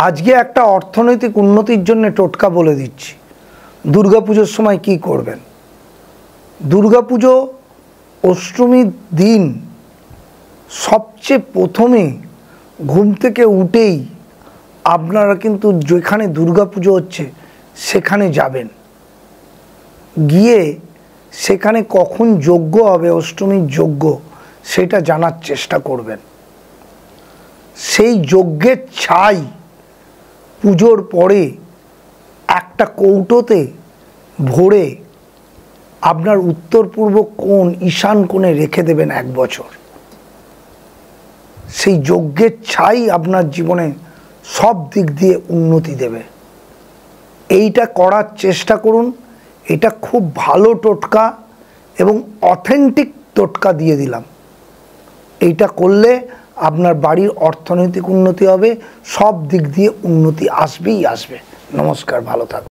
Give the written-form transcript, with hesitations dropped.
আজকে একটা অর্থনৈতিক উন্নতির জন্য টোটকা বলে দিচ্ছি। দুর্গাপুজোর সময় কি করবেন। দুর্গাপুজো অষ্টমীর দিন সবচেয়ে প্রথমে ঘুম থেকে উঠেই আপনারা কিন্তু যেখানে দুর্গাপুজো হচ্ছে সেখানে যাবেন, গিয়ে সেখানে কখন যজ্ঞ হবে, অষ্টমীর যজ্ঞ, সেটা জানার চেষ্টা করবেন। সেই যজ্ঞের ছাই পুজোর পরে একটা কৌটোতে ভরে আপনার উত্তর পূর্ব কোণ, ঈশান কোণে রেখে দেবেন 1 বছর। সেই যজ্ঞের ছাই আপনার জীবনে সব দিক দিয়ে উন্নতি দেবে। এইটা করার চেষ্টা করুন। এটা খুব ভালো টোটকা এবং অথেন্টিক টোটকা দিয়ে দিলাম। এইটা করলে আপনার বাড়ির অর্থনৈতিক উন্নতি হবে, সব দিক দিয়ে উন্নতি আসবেই আসবে। নমস্কার, ভালো থাকুন।